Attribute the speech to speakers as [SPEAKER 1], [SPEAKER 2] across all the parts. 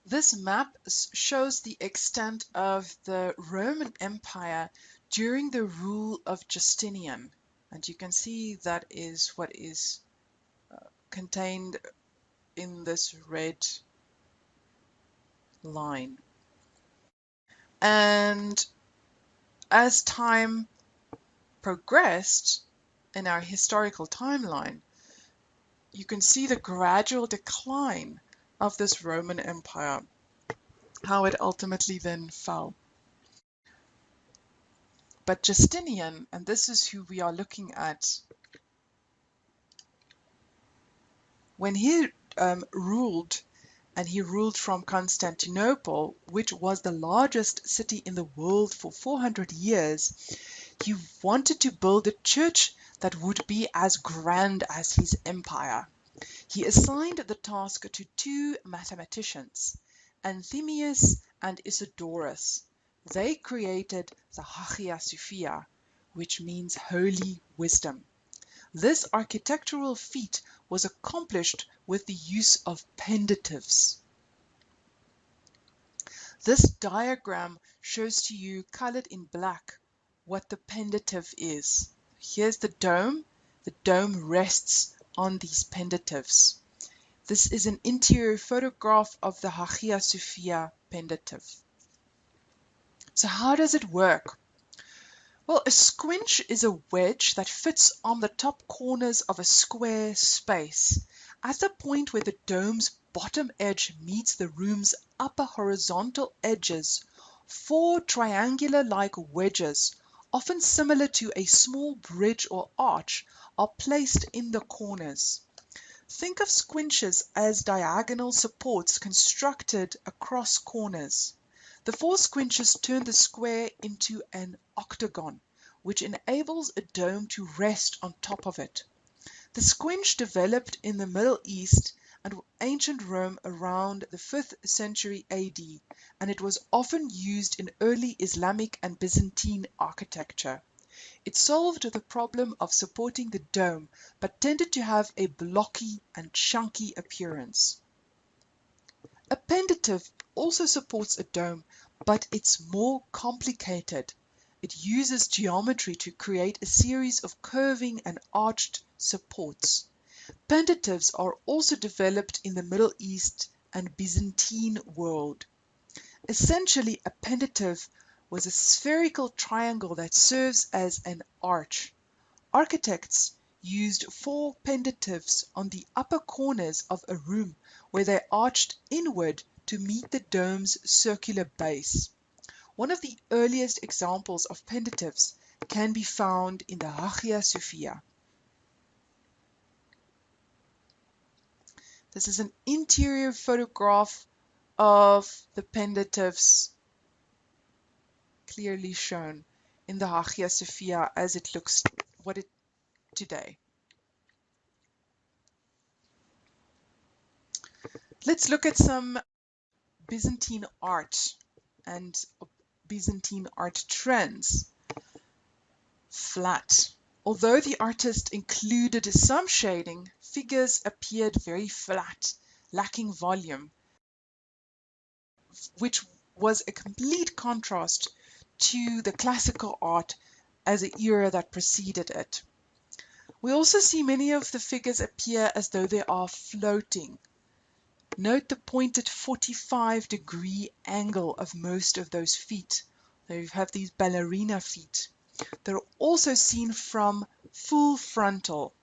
[SPEAKER 1] This map shows the extent of the Roman Empire during the rule of Justinian. And you can see that is what is contained in this red line. And as time progressed in our historical timeline, you can see the gradual decline of this Roman Empire, how it ultimately then fell. But Justinian, and this is who we are looking at, when he ruled, and he ruled from Constantinople, which was the largest city in the world for 400 years, he wanted to build a church that would be as grand as his empire. He assigned the task to two mathematicians, Anthemius and Isidorus. They created the Hagia Sophia, which means holy wisdom. This architectural feat was accomplished with the use of pendatives. This diagram shows to you, colored in black, what the pendative is. Here's the dome. The dome rests on these pendatives. This is an interior photograph of the Hagia Sophia pendative. So how does it work? Well, a squinch is a wedge that fits on the top corners of a square space. At the point where the dome's bottom edge meets the room's upper horizontal edges, four triangular-like wedges, often similar to a small bridge or arch, are placed in the corners. Think of squinches as diagonal supports constructed across corners. The four squinches turn the square into an octagon, which enables a dome to rest on top of it. The squinch developed in the Middle East and ancient Rome around the 5th century AD, and it was often used in early Islamic and Byzantine architecture. It solved the problem of supporting the dome, but tended to have a blocky and chunky appearance. A pendative also supports a dome, but it's more complicated. It uses geometry to create a series of curving and arched supports. Pendatives are also developed in the Middle East and Byzantine world. Essentially, a pendative was a spherical triangle that serves as an arch. Architects used four pendatives on the upper corners of a room where they arched inward to meet the dome's circular base. One of the earliest examples of pendatives can be found in the Hagia Sophia. This is an interior photograph of the pendatives clearly shown in the Hagia Sophia as it looks today. Let's look at some Byzantine art and Byzantine art trends. Flat. Although the artist included some shading, figures appeared very flat, lacking volume, which was a complete contrast to the classical art as an era that preceded it. We also see many of the figures appear as though they are floating. Note the pointed 45-degree angle of most of those feet. They have these ballerina feet. They're also seen from full frontal.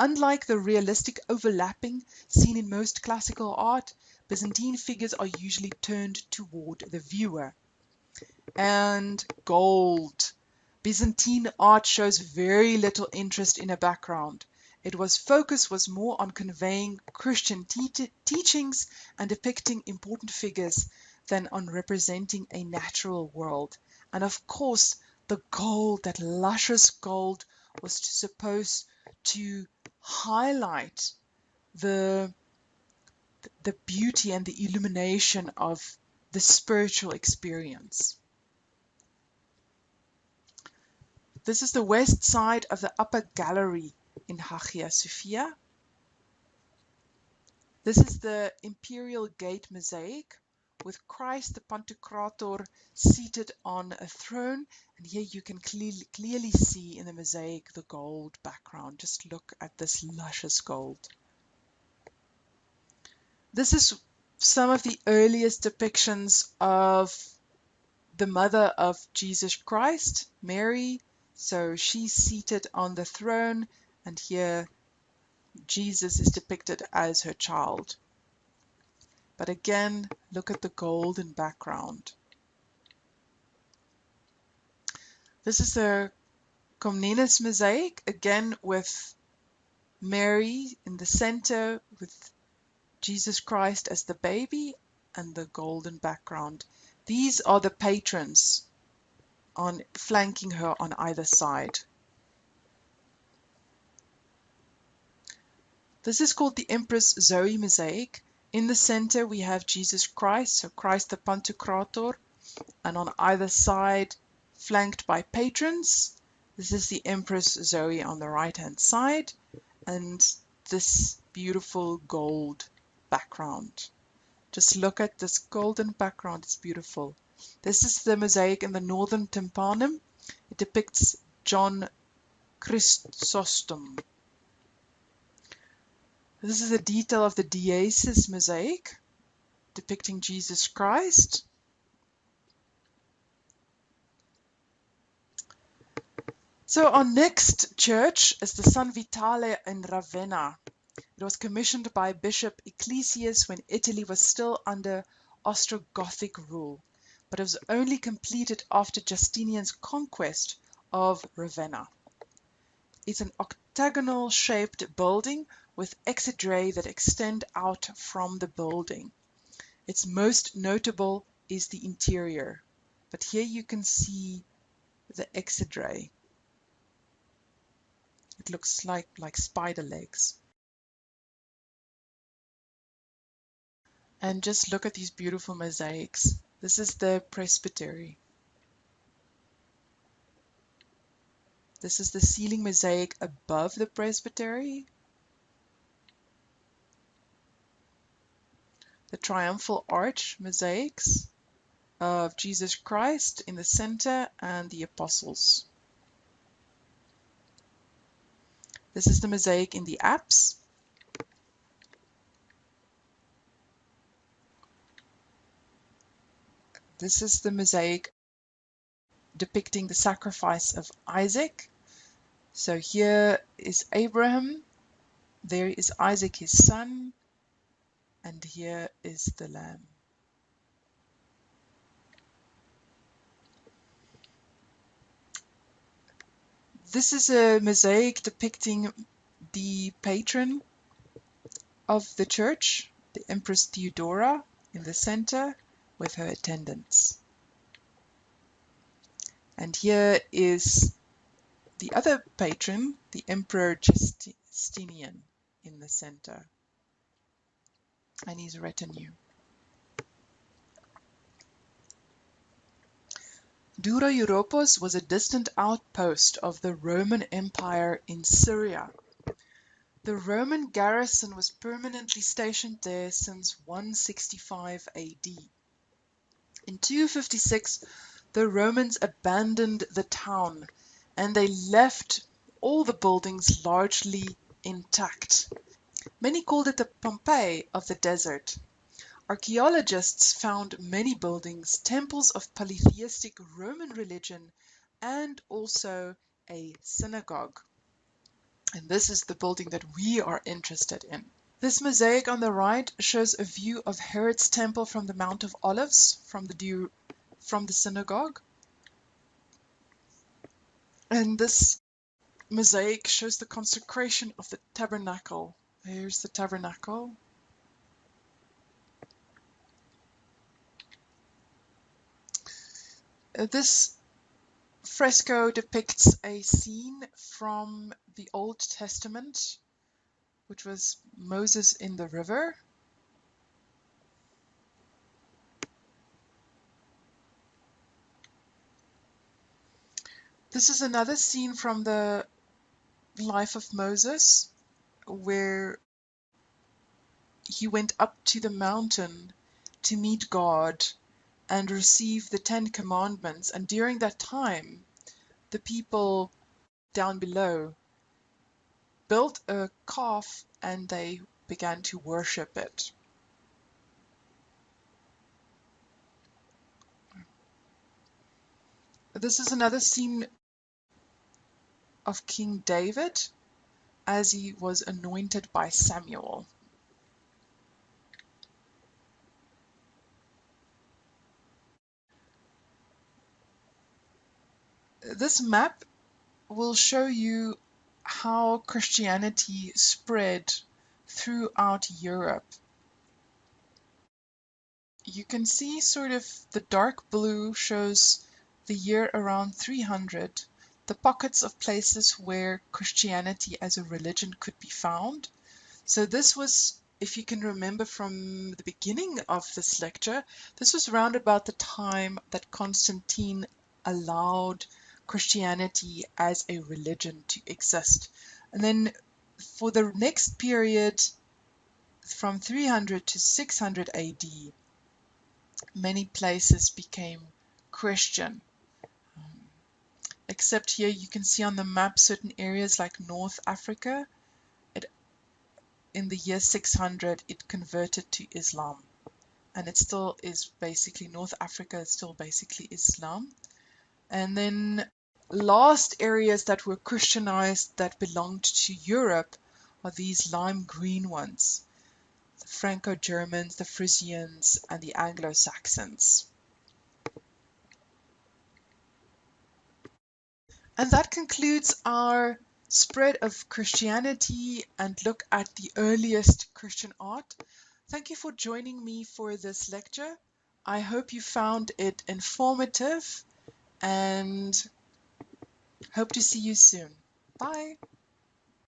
[SPEAKER 1] Unlike the realistic overlapping seen in most classical art, Byzantine figures are usually turned toward the viewer. And gold. Byzantine art shows very little interest in a background. Focus was more on conveying Christian teachings and depicting important figures than on representing a natural world. And of course, the gold, that luscious gold, was supposed to highlight the beauty and the illumination of the spiritual experience. This is the west side of the upper gallery in Hagia Sophia. This is the Imperial Gate mosaic, with Christ the Pantocrator seated on a throne. And here you can clearly see in the mosaic the gold background. Just look at this luscious gold. This is some of the earliest depictions of the mother of Jesus Christ, Mary. So she's seated on the throne, and here Jesus is depicted as her child. But again, look at the golden background. This is a Comnenus mosaic, again with Mary in the center, with Jesus Christ as the baby, and the golden background. These are the patrons flanking her on either side. This is called the Empress Zoe mosaic. In the center we have Jesus Christ, so Christ the Pantocrator, and on either side, flanked by patrons, this is the Empress Zoe on the right hand side, and this beautiful gold background. Just look at this golden background, it's beautiful. This is the mosaic in the northern tympanum. It depicts John Chrysostom. This is a detail of the Diesis mosaic depicting Jesus Christ. So our next church is the San Vitale in Ravenna. It was commissioned by Bishop Ecclesias when Italy was still under Ostrogothic rule, but it was only completed after Justinian's conquest of Ravenna. It's an octagonal-shaped building with exedrae that extend out from the building. Its most notable is the interior, but here you can see the exedrae. It looks like spider legs. And just look at these beautiful mosaics. This is the presbytery. This is the ceiling mosaic above the presbytery. The triumphal arch mosaics of Jesus Christ in the center and the apostles. This is the mosaic in the apse. This is the mosaic depicting the sacrifice of Isaac. So here is Abraham, there is Isaac his son, and here is the lamb. This is a mosaic depicting the patron of the church, the Empress Theodora, in the center with her attendants. And here is the other patron, the Emperor Justinian, in the center, and his retinue. Dura-Europos was a distant outpost of the Roman Empire in Syria. The Roman garrison was permanently stationed there since 165 AD. In 256, the Romans abandoned the town, and they left all the buildings largely intact. Many called it the Pompeii of the desert. Archaeologists found many buildings, temples of polytheistic Roman religion, and also a synagogue. And this is the building that we are interested in. This mosaic on the right shows a view of Herod's temple from the Mount of Olives, from the synagogue. And this mosaic shows the consecration of the tabernacle. Here's the tabernacle. This fresco depicts a scene from the Old Testament, which was Moses in the river. This is another scene from the life of Moses, where he went up to the mountain to meet God and receive the Ten Commandments. And during that time, the people down below built a calf and they began to worship it. This is another scene of King David as he was anointed by Samuel. This map will show you how Christianity spread throughout Europe. You can see sort of the dark blue shows the year around 300, the pockets of places where Christianity as a religion could be found. So this was, if you can remember from the beginning of this lecture, this was round about the time that Constantine allowed Christianity as a religion to exist. And then for the next period, from 300 to 600 AD, many places became Christian. Except here you can see on the map certain areas like North Africa. In the year 600, it converted to Islam. And it still is basically, North Africa is still basically Islam. And then last areas that were Christianized that belonged to Europe are these lime green ones. The Franco-Germans, the Frisians, and the Anglo-Saxons. And that concludes our spread of Christianity and look at the earliest Christian art. Thank you for joining me for this lecture. I hope you found it informative and hope to see you soon. Bye.